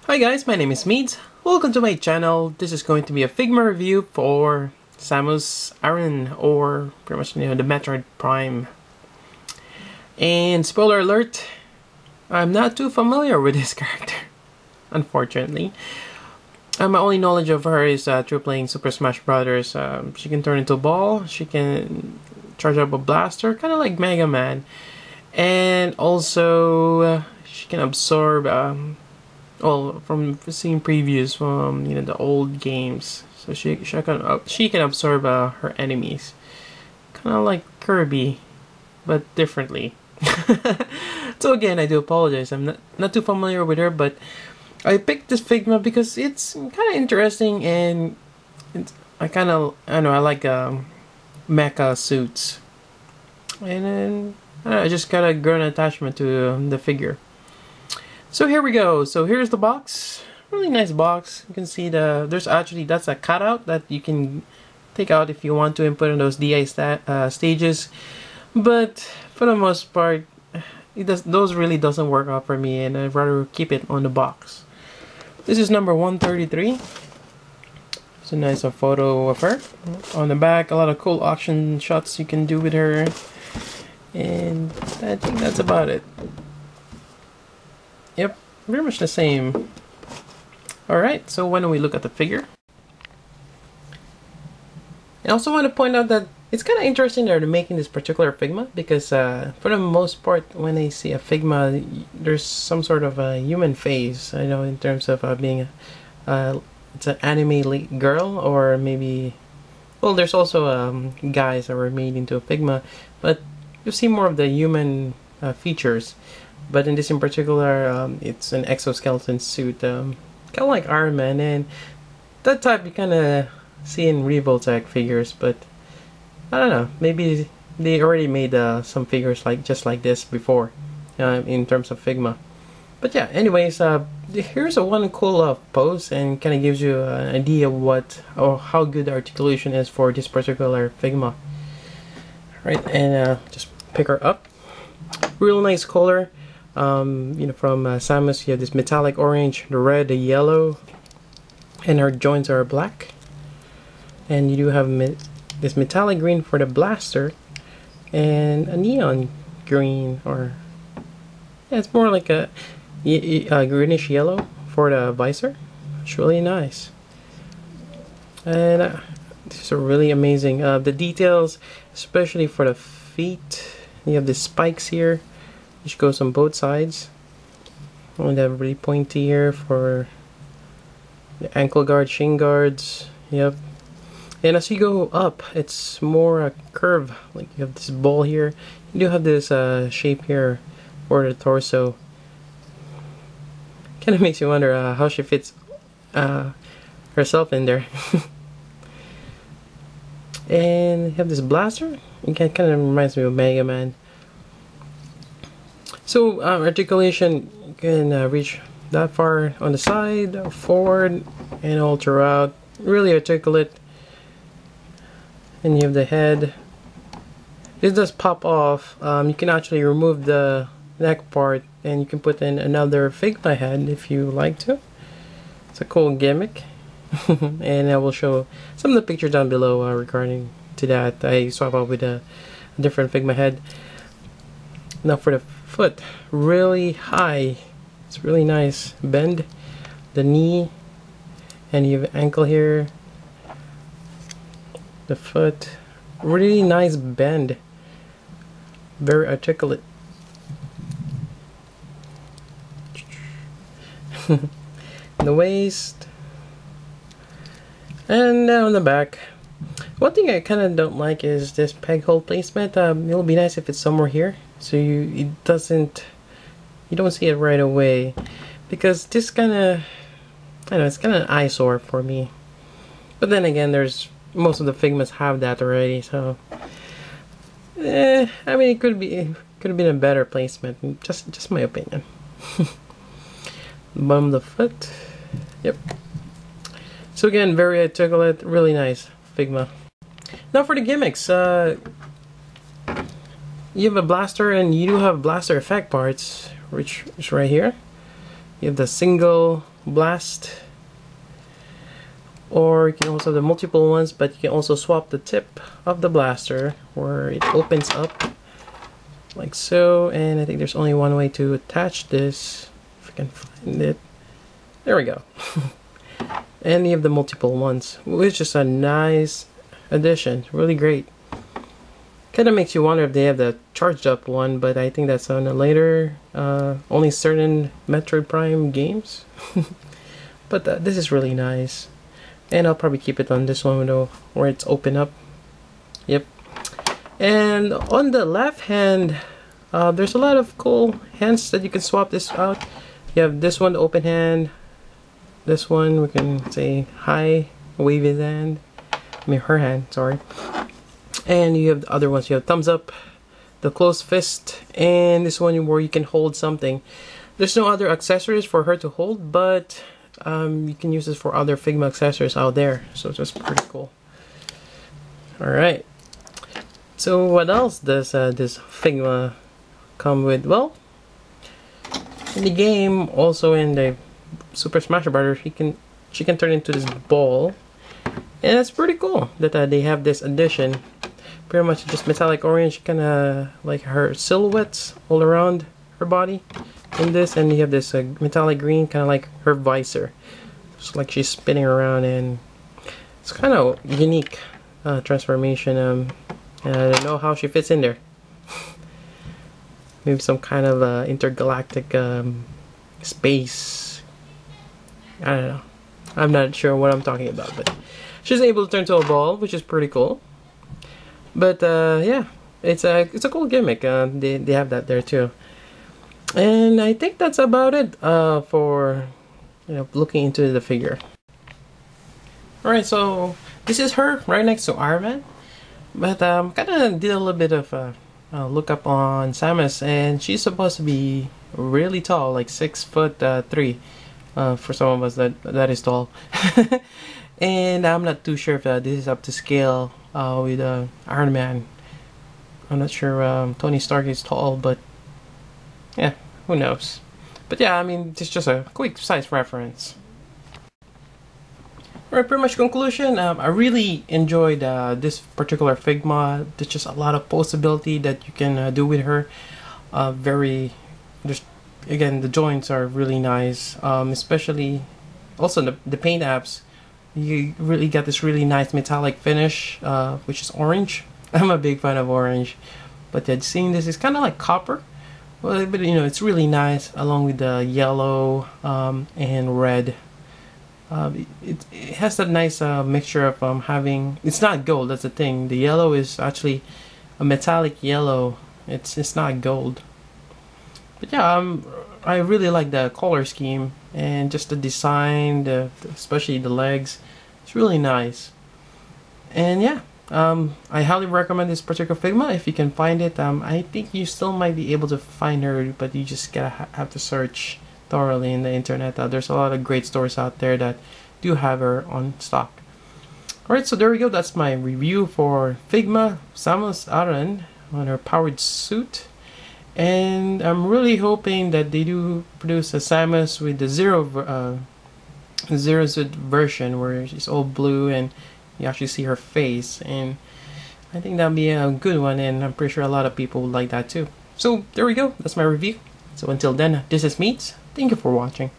Hi guys, my name is Meads. Welcome to my channel. This is going to be a Figma review for Samus Aran, or pretty much the Metroid Prime. And spoiler alert, I'm not too familiar with this character, unfortunately. My only knowledge of her is through playing Super Smash Brothers. She can turn into a ball, she can charge up a blaster, kind of like Mega Man. And also, she can absorb well, from seeing previews from the old games, so she can absorb her enemies, kind of like Kirby, but differently. So again, I do apologize. I'm not too familiar with her, but I picked this Figma because it's kind of interesting, and I know I like mecha suits, and then I just got a grown attachment to the figure. So here we go. So here's the box. Really nice box. You can see that's a cutout that you can take out if you want to and put in those DI stages. But for the most part, those really doesn't work out for me, and I'd rather keep it on the box. This is number 133. It's a nice photo of her. On the back, a lot of cool auction shots you can do with her. And I think that's about it. Yep, very much the same. Alright, so why don't we look at the figure? I also want to point out that it's kind of interesting that they're making this particular Figma, because for the most part, when I see a Figma, there's some sort of a human face. I know in terms of being it's an anime girl, or maybe, well, there's also guys that were made into a Figma, but you see more of the human features. But in this in particular, it's an exoskeleton suit, kind of like Iron Man, and that type you kind of see in Revoltech figures. But I don't know, maybe they already made some figures just like this before, in terms of Figma. But yeah, anyways, here's one cool pose, and kind of gives you an idea of how good the articulation is for this particular Figma. Right, and just pick her up. Real nice color. From Samus, you have this metallic orange, the red, the yellow, and her joints are black. And you do have this metallic green for the blaster, and a neon green, or yeah, it's more like a greenish yellow for the visor. It's really nice, and this is really amazing. The details, especially for the feet, you have the spikes here, which goes on both sides, and they have really pointy here for the ankle guard, shin guards. Yep. And as you go up, it's more curve. Like you have this ball here. You do have this shape here for the torso. Kind of makes you wonder how she fits herself in there. And you have this blaster. It kind of reminds me of Mega Man. So articulation, you can reach that far on the side, forward, and all throughout. Really articulate. And you have the head. This does pop off. You can actually remove the neck part, and you can put in another Figma head if you like to. It's a cool gimmick. And I will show some of the pictures down below regarding to that. I swap out with a different Figma head. Now for the foot, really high. It's really nice bend. The knee, and you have ankle here. The foot, really nice bend. Very articulate. The waist, and now on the back. One thing I kind of don't like is this peg hole placement. It'll be nice if it's somewhere here, so you don't see it right away, because this kind of, I don't know, it's kind of an eyesore for me. But then again, most of the Figmas have that already, so I mean, it could have been a better placement. Just my opinion. Bottom of the foot. Yep. So again, very articulate, really nice Figma. Now for the gimmicks, you have a blaster, and you do have blaster effect parts, which is right here. You have the single blast, or you can also have the multiple ones, but you can also swap the tip of the blaster where it opens up like so. And I think there's only one way to attach this, if I can find it. There we go. And you have the multiple ones, which is a nice addition, really great. Kind of makes you wonder if they have the charged up one, but I think that's on a later, only certain Metroid Prime games. But this is really nice, and I'll probably keep it on this one though, where it's open up. Yep. And on the left hand, there's a lot of cool hands that you can swap this out. You have this one, the open hand. This one we can say hi, wave his hand. I mean her hand, sorry. And you have the other ones. You have thumbs up, the closed fist, and this one where you can hold something. There's no other accessories for her to hold, but you can use this for other Figma accessories out there. So it's just pretty cool. Alright. So what else does this Figma come with? Well, in the game, also in the Super Smash Bros., she can turn into this ball. And it's pretty cool that they have this addition. Pretty much just metallic orange, kind of like her silhouettes all around her body in this. And you have this metallic green, kind of like her visor. It's like she's spinning around, and it's kind of unique transformation. And I don't know how she fits in there. Maybe some kind of intergalactic space. I don't know. I'm not sure what I'm talking about, but she's able to turn to a ball, which is pretty cool. But yeah, it's a cool gimmick. They have that there too. And I think that's about it for looking into the figure. Alright, so this is her right next to Aran. But kind of did a little bit of look up on Samus, and she's supposed to be really tall, like 6'3". For some of us that is tall. And I'm not too sure if this is up to scale with Iron Man. I'm not sure Tony Stark is tall, but yeah, who knows. But yeah, I mean, it's just a quick size reference. Alright, pretty much conclusion. I really enjoyed this particular Figma. There's just a lot of possibility that you can do with her. Again, the joints are really nice, especially also the paint apps. You really got this really nice metallic finish, which is orange. I'm a big fan of orange, but seeing this is kind of like copper, but it's really nice along with the yellow and red. It has that nice mixture of having. It's not gold. That's the thing. The yellow is actually a metallic yellow. It's not gold. But yeah, I really like the color scheme and just the design, especially the legs. It's really nice. And yeah, I highly recommend this particular Figma if you can find it. I think you still might be able to find her, but you just gotta have to search thoroughly in the internet. There's a lot of great stores out there that do have her on stock. Alright, so there we go. That's my review for Figma Samus Aran on her powered suit. And I'm really hoping that they do produce a Samus with the zero suit version where she's all blue and you actually see her face, and I think that'd be a good one, and I'm pretty sure a lot of people would like that too. So there we go, that's my review. So until then, this is Meats. Thank you for watching.